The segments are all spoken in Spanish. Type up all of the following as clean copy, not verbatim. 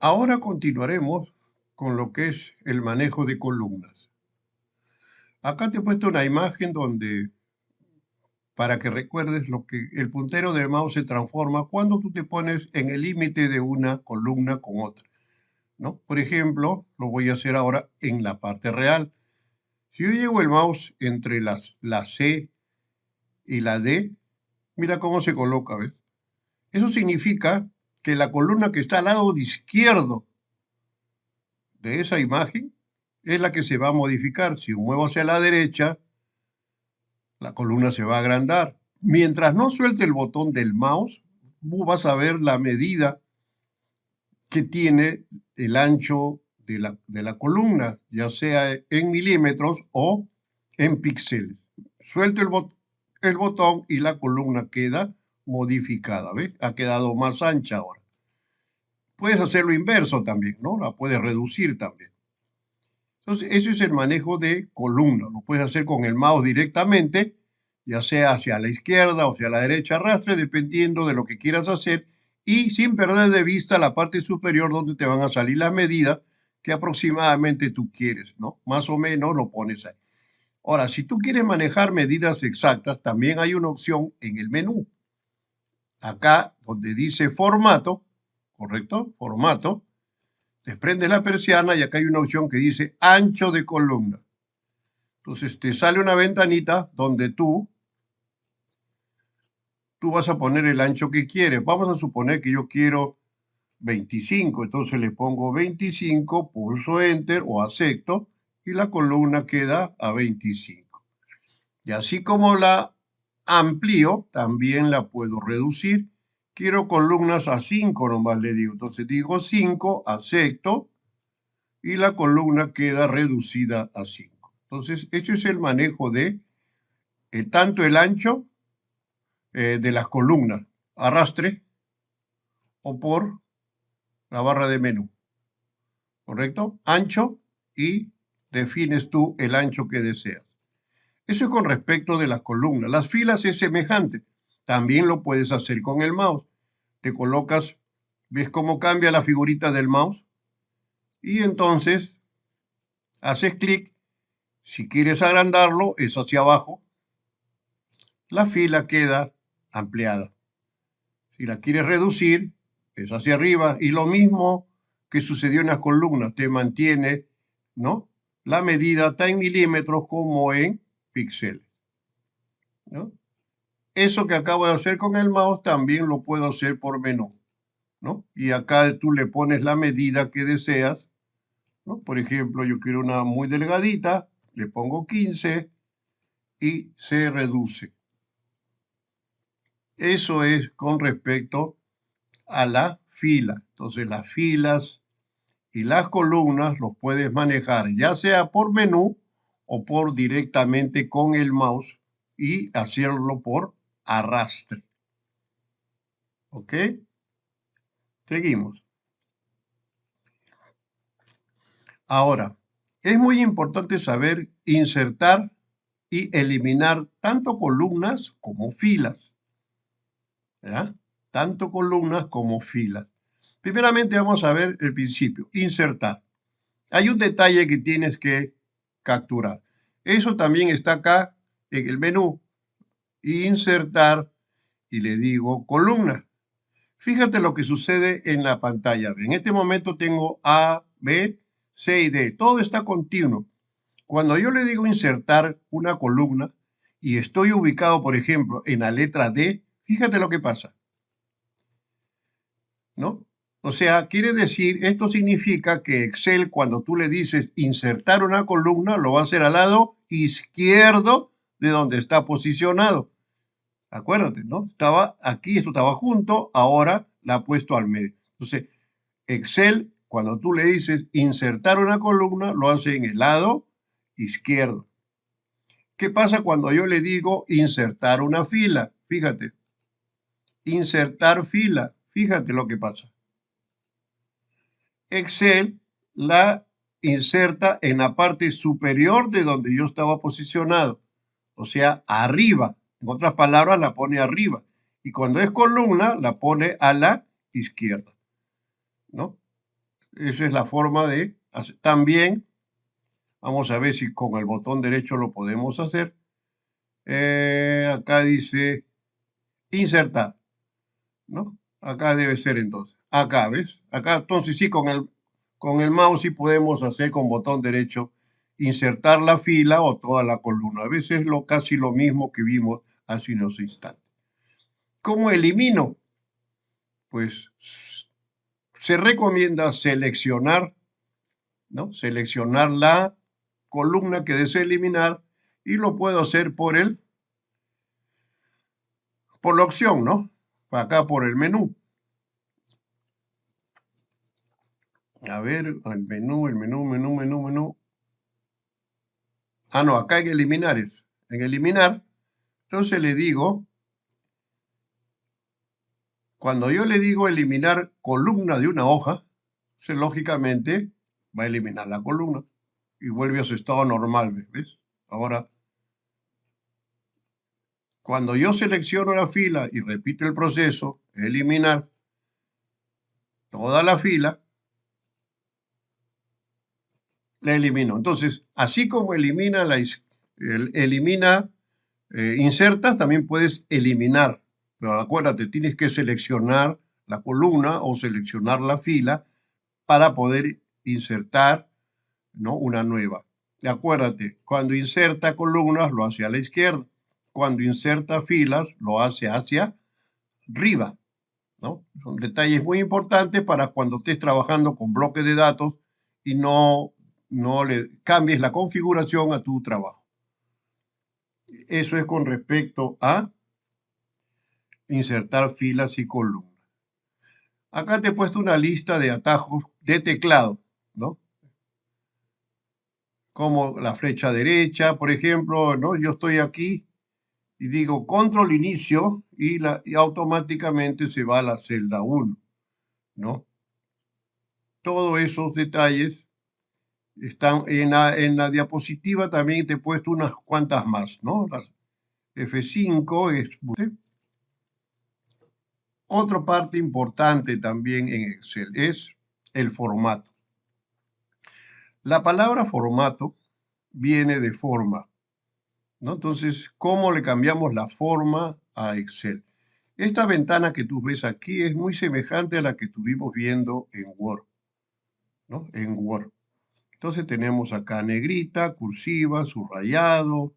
Ahora continuaremos con lo que es el manejo de columnas. Acá te he puesto una imagen donde, para que recuerdes lo que el puntero del mouse se transforma cuando tú te pones en el límite de una columna con otra, ¿no? Por ejemplo, lo voy a hacer ahora en la parte real. Si yo llevo el mouse entre la C y la D, mira cómo se coloca, ¿ves? Eso significa que la columna que está al lado izquierdo de esa imagen es la que se va a modificar. Si muevo hacia la derecha, la columna se va a agrandar. Mientras no suelte el botón del mouse, vas a ver la medida que tiene el ancho de la columna, ya sea en milímetros o en píxeles. Suelto el botón y la columna queda modificada, ¿ves? Ha quedado más ancha ahora. Puedes hacer lo inverso también, ¿no? La puedes reducir también. Entonces, ese es el manejo de columna. Lo puedes hacer con el mouse directamente, ya sea hacia la izquierda o hacia la derecha, arrastre, dependiendo de lo que quieras hacer, y sin perder de vista la parte superior donde te van a salir las medidas que aproximadamente tú quieres, ¿no? Más o menos lo pones ahí. Ahora, si tú quieres manejar medidas exactas, también hay una opción en el menú. Acá donde dice formato, ¿correcto? Formato. Desprendes la persiana y acá hay una opción que dice ancho de columna. Entonces te sale una ventanita donde tú vas a poner el ancho que quieres. Vamos a suponer que yo quiero 25, entonces le pongo 25, pulso Enter o acepto y la columna queda a 25. Y así como la amplío, también la puedo reducir. Quiero columnas a 5 nomás le digo. Entonces digo 5, acepto y la columna queda reducida a 5. Entonces, este es el manejo de tanto el ancho de las columnas, arrastre o por la barra de menú, ¿correcto? Ancho y defines tú el ancho que deseas. Eso es con respecto de las columnas. Las filas es semejante. También lo puedes hacer con el mouse. Te colocas, ¿ves cómo cambia la figurita del mouse? Y entonces haces clic. Si quieres agrandarlo, es hacia abajo. La fila queda ampliada. Si la quieres reducir, es hacia arriba. Y lo mismo que sucedió en las columnas, te mantiene, ¿no? La medida está en milímetros como en píxeles, ¿no? Eso que acabo de hacer con el mouse también lo puedo hacer por menú, ¿no? Y acá tú le pones la medida que deseas, ¿no? Por ejemplo, yo quiero una muy delgadita, le pongo 15 y se reduce. Eso es con respecto a la fila. Entonces, las filas y las columnas los puedes manejar ya sea por menú o por directamente con el mouse y hacerlo por arrastre. ¿Ok? Seguimos. Ahora, es muy importante saber insertar y eliminar tanto columnas como filas. ¿Ya? Tanto columnas como filas. Primeramente vamos a ver el principio, insertar. Hay un detalle que tienes que capturar. Eso también está acá en el menú. Insertar y le digo columna. Fíjate lo que sucede en la pantalla. En este momento tengo A, B, C y D. Todo está continuo. Cuando yo le digo insertar una columna y estoy ubicado, por ejemplo, en la letra D, fíjate lo que pasa, ¿no? O sea, quiere decir, esto significa que Excel, cuando tú le dices insertar una columna, lo va a hacer al lado izquierdo de donde está posicionado. Acuérdate, ¿no? Estaba aquí, esto estaba junto, ahora la ha puesto al medio. Entonces, Excel, cuando tú le dices insertar una columna, lo hace en el lado izquierdo. ¿Qué pasa cuando yo le digo insertar una fila? Fíjate, insertar fila, fíjate lo que pasa. Excel la inserta en la parte superior de donde yo estaba posicionado, o sea, arriba. En otras palabras, la pone arriba. Y cuando es columna, la pone a la izquierda, ¿no? Esa es la forma de hacer. También, vamos a ver si con el botón derecho lo podemos hacer. Acá dice insertar, ¿no? Acá debe ser entonces. Acá, ¿ves? Acá, entonces sí, con el mouse sí podemos hacer con botón derecho insertar la fila o toda la columna. A veces es casi lo mismo que vimos hace unos instantes. ¿Cómo elimino? Pues se recomienda seleccionar, ¿no? Seleccionar la columna que deseo eliminar y lo puedo hacer por la opción, ¿no? Acá por el menú. A ver, el menú. Ah, no, acá en eliminar es. En eliminar, entonces le digo, cuando yo le digo eliminar columna de una hoja, lógicamente va a eliminar la columna y vuelve a su estado normal, ¿ves? Ahora, cuando yo selecciono la fila y repito el proceso, eliminar toda la fila, la elimino. Entonces, así como elimina insertas, también puedes eliminar. Pero acuérdate, tienes que seleccionar la columna o seleccionar la fila para poder insertar, ¿no? Una nueva. Y acuérdate, cuando inserta columnas lo hace a la izquierda, cuando inserta filas lo hace hacia arriba, ¿no? Son detalles muy importantes para cuando estés trabajando con bloques de datos y no le cambies la configuración a tu trabajo. Eso es con respecto a insertar filas y columnas. Acá te he puesto una lista de atajos de teclado, ¿no? Como la flecha derecha, por ejemplo, ¿no? Yo estoy aquí y digo control inicio y automáticamente se va a la celda 1, ¿no? Todos esos detalles están en la diapositiva, también te he puesto unas cuantas más, ¿no? Las F5 es otra parte importante también en Excel, es el formato. La palabra formato viene de forma, ¿no? Entonces, ¿cómo le cambiamos la forma a Excel? Esta ventana que tú ves aquí es muy semejante a la que estuvimos viendo en Word, ¿no? En Word. Entonces tenemos acá negrita, cursiva, subrayado,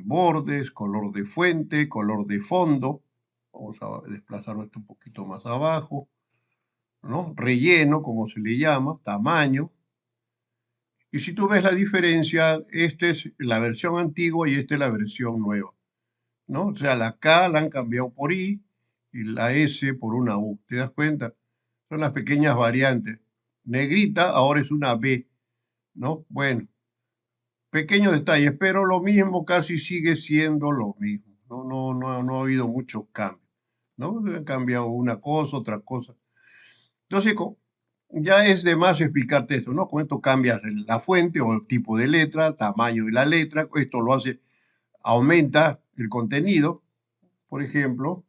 bordes, color de fuente, color de fondo. Vamos a desplazarlo esto un poquito más abajo, ¿no? Relleno, como se le llama, tamaño. Y si tú ves la diferencia, esta es la versión antigua y esta es la versión nueva, ¿no? O sea, la K la han cambiado por I y la S por una U. ¿Te das cuenta? Son las pequeñas variantes. Negrita ahora es una B, ¿no? Bueno, pequeños detalles, pero lo mismo casi sigue siendo lo mismo. No ha habido muchos cambios, ¿no? Han cambiado una cosa, otra cosa. Entonces, ya es de más explicarte eso, ¿no? Con esto cambias la fuente o el tipo de letra, tamaño de la letra, esto lo hace, aumenta el contenido, por ejemplo,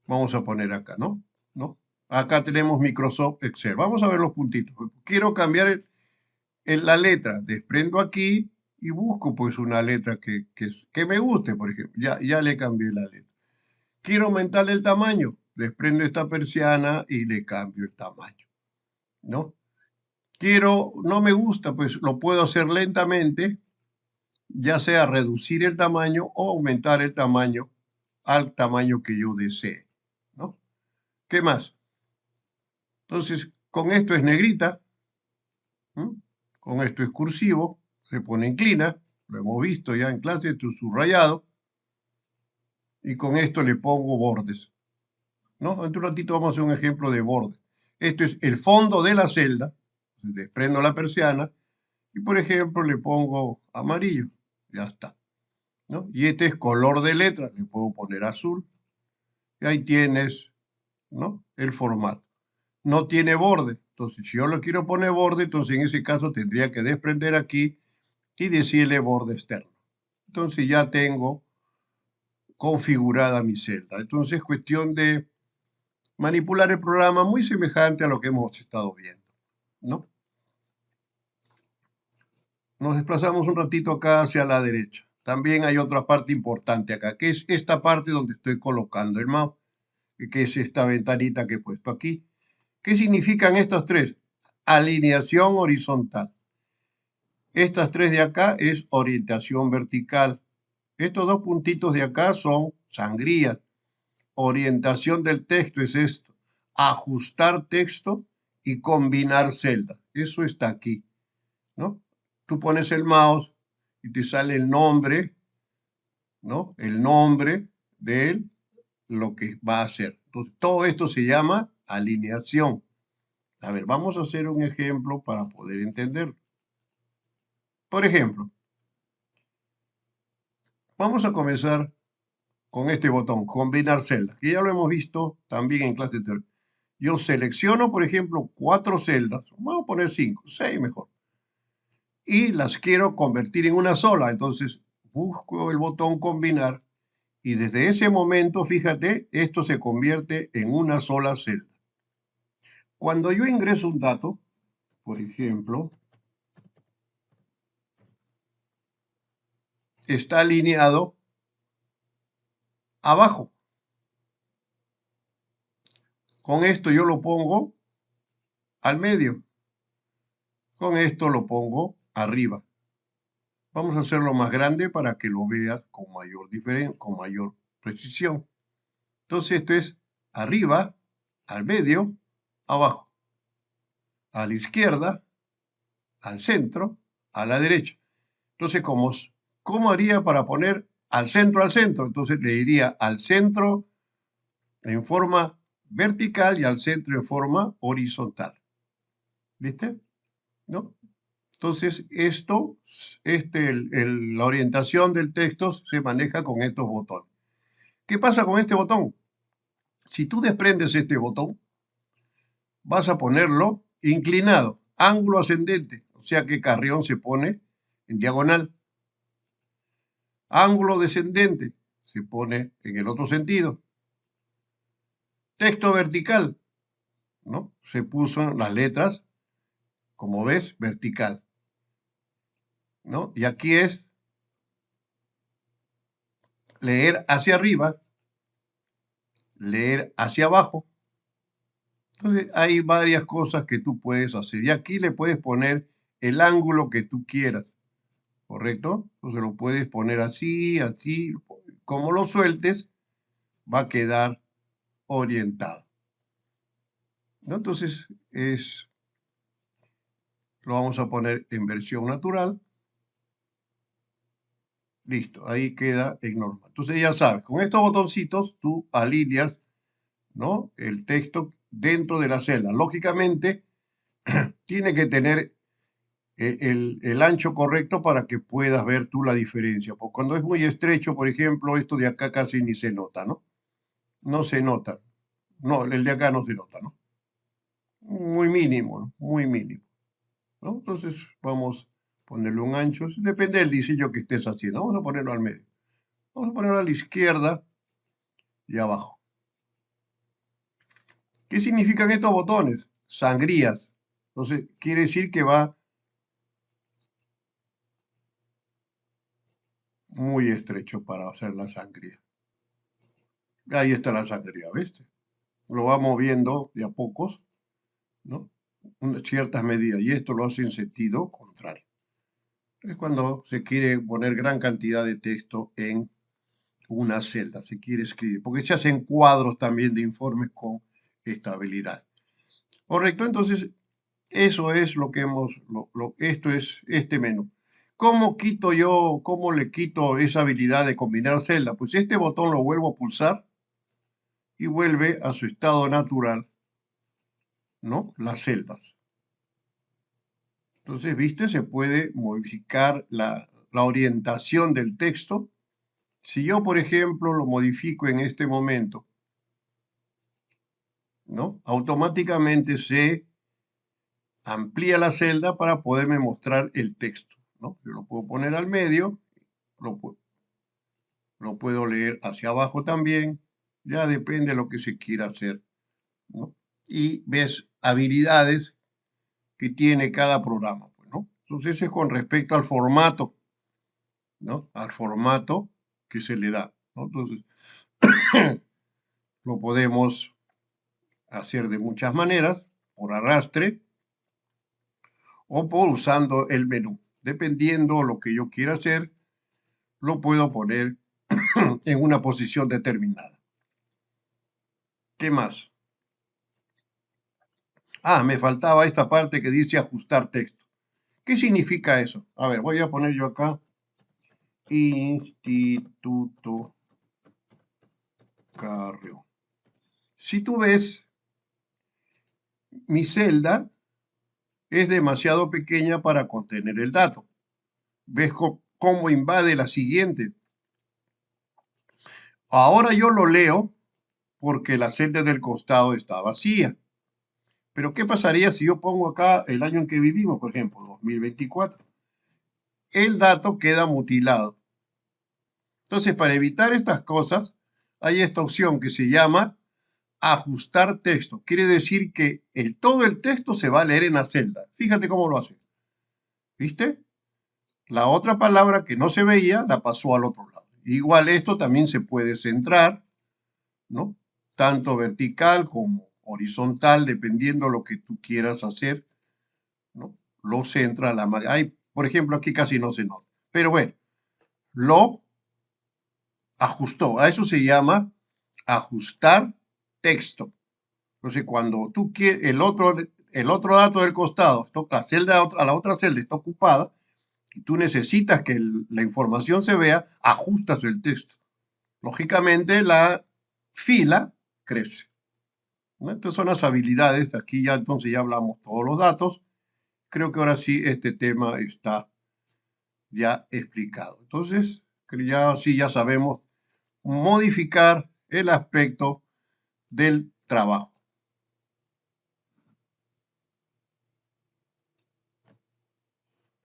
vamos a poner acá, ¿no? ¿No? Acá tenemos Microsoft Excel. Vamos a ver los puntitos. Quiero cambiar la letra, desprendo aquí y busco pues una letra que me guste, por ejemplo. Ya le cambié la letra. Quiero aumentarle el tamaño, desprendo esta persiana y le cambio el tamaño, ¿no? No me gusta, pues lo puedo hacer lentamente, ya sea reducir el tamaño o aumentar el tamaño al tamaño que yo desee, ¿no? ¿Qué más? Entonces, con esto es negrita, ¿m? Con esto es cursivo, se pone inclina, lo hemos visto ya en clase, esto es subrayado, y con esto le pongo bordes, ¿no? En un ratito vamos a hacer un ejemplo de borde. Esto es el fondo de la celda, desprendo la persiana, y por ejemplo le pongo amarillo, ya está, ¿no? Y este es color de letra, le puedo poner azul, y ahí tienes, ¿no? El formato. No tiene borde, entonces si yo lo quiero poner borde, entonces en ese caso tendría que desprender aquí y decirle borde externo. Entonces ya tengo configurada mi celda. Entonces es cuestión de manipular el programa muy semejante a lo que hemos estado viendo, ¿no? Nos desplazamos un ratito acá hacia la derecha. También hay otra parte importante acá, que es esta parte donde estoy colocando el mouse, que es esta ventanita que he puesto aquí. ¿Qué significan estas tres? Alineación horizontal. Estas tres de acá es orientación vertical. Estos dos puntitos de acá son sangrías. Orientación del texto es esto. Ajustar texto y combinar celdas. Eso está aquí, ¿no? Tú pones el mouse y te sale el nombre, ¿no? El nombre de lo que va a hacer. Entonces, todo esto se llama alineación. A ver, vamos a hacer un ejemplo para poder entenderlo. Por ejemplo, vamos a comenzar con este botón, combinar celdas, que ya lo hemos visto también en clase teórica. Yo selecciono, por ejemplo, 4 celdas, vamos a poner 5, 6 mejor, y las quiero convertir en una sola. Entonces busco el botón combinar y desde ese momento, fíjate, esto se convierte en una sola celda. Cuando yo ingreso un dato, por ejemplo, está alineado abajo. Con esto yo lo pongo al medio. Con esto lo pongo arriba. Vamos a hacerlo más grande para que lo veas con mayor diferencia, con mayor precisión. Entonces esto es arriba, al medio, abajo, a la izquierda, al centro, a la derecha. Entonces, ¿cómo haría para poner al centro al centro? Entonces le diría al centro en forma vertical y al centro en forma horizontal. ¿Viste? ¿No? Entonces, la orientación del texto se maneja con estos botones. ¿Qué pasa con este botón? Si tú desprendes este botón, vas a ponerlo inclinado, ángulo ascendente, o sea que Carrión se pone en diagonal. Ángulo descendente se pone en el otro sentido. Texto vertical, ¿no? Se puso las letras, como ves, vertical, ¿no? Y aquí es leer hacia arriba, leer hacia abajo. Entonces hay varias cosas que tú puedes hacer. Y aquí le puedes poner el ángulo que tú quieras, ¿correcto? Entonces lo puedes poner así, así. Como lo sueltes, va a quedar orientado, ¿no? Entonces lo vamos a poner en versión natural. Listo, ahí queda en normal. Entonces ya sabes, con estos botoncitos tú alineas, ¿no?, el texto dentro de la celda. Lógicamente, tiene que tener el ancho correcto para que puedas ver tú la diferencia. Porque cuando es muy estrecho, por ejemplo, esto de acá casi ni se nota, ¿no? No se nota. No, el de acá no se nota, ¿no? Muy mínimo, ¿no? Muy mínimo, ¿no? Entonces vamos a ponerle un ancho. Depende del diseño que estés haciendo. Vamos a ponerlo al medio. Vamos a ponerlo a la izquierda y abajo. ¿Qué significan estos botones? Sangrías. Entonces, quiere decir que va muy estrecho para hacer la sangría. Ahí está la sangría, ¿viste? Lo va moviendo de a pocos, ¿no? Ciertas medidas. Y esto lo hace en sentido contrario. Es cuando se quiere poner gran cantidad de texto en una celda, se quiere escribir. Porque se hacen cuadros también de informes con esta habilidad. Correcto, entonces eso es lo que esto es este menú. ¿Cómo le quito esa habilidad de combinar celdas? Pues este botón lo vuelvo a pulsar y vuelve a su estado natural, ¿no? Las celdas. Entonces, ¿viste? Se puede modificar la orientación del texto. Si yo, por ejemplo, lo modifico en este momento, ¿no? Automáticamente se amplía la celda para poderme mostrar el texto, ¿no? Yo lo puedo poner al medio, lo, lo puedo leer hacia abajo también, ya depende de lo que se quiera hacer ¿no? Y ves habilidades que tiene cada programa, pues, ¿no? Entonces, eso es con respecto al formato, ¿no? Al formato que se le da, ¿no? Entonces, lo podemos hacer de muchas maneras, por arrastre o por usando el menú. Dependiendo lo que yo quiera hacer, lo puedo poner en una posición determinada. ¿Qué más? Ah, me faltaba esta parte que dice ajustar texto. ¿Qué significa eso? A ver, voy a poner yo acá Instituto Carrió. Si tú ves, mi celda es demasiado pequeña para contener el dato. ¿Ves cómo invade la siguiente? Ahora yo lo leo porque la celda del costado está vacía. Pero ¿qué pasaría si yo pongo acá el año en que vivimos, por ejemplo, 2024? El dato queda mutilado. Entonces, para evitar estas cosas, hay esta opción que se llama ajustar texto. Quiere decir que todo el texto se va a leer en la celda. Fíjate cómo lo hace. ¿Viste? La otra palabra que no se veía la pasó al otro lado. Igual esto también se puede centrar, ¿no? Tanto vertical como horizontal, dependiendo lo que tú quieras hacer, ¿no? Lo centra la hay, por ejemplo, aquí casi no se nota. Pero bueno, lo ajustó. A eso se llama ajustar texto. Entonces, cuando tú quieres, el otro dato del costado, la celda a la otra celda está ocupada, y tú necesitas que la información se vea, ajustas el texto. Lógicamente, la fila crece, ¿no? Estas son las habilidades. Aquí ya entonces ya hablamos todos los datos. Creo que ahora sí este tema está ya explicado. Entonces, ya sí ya sabemos modificar el aspecto del trabajo.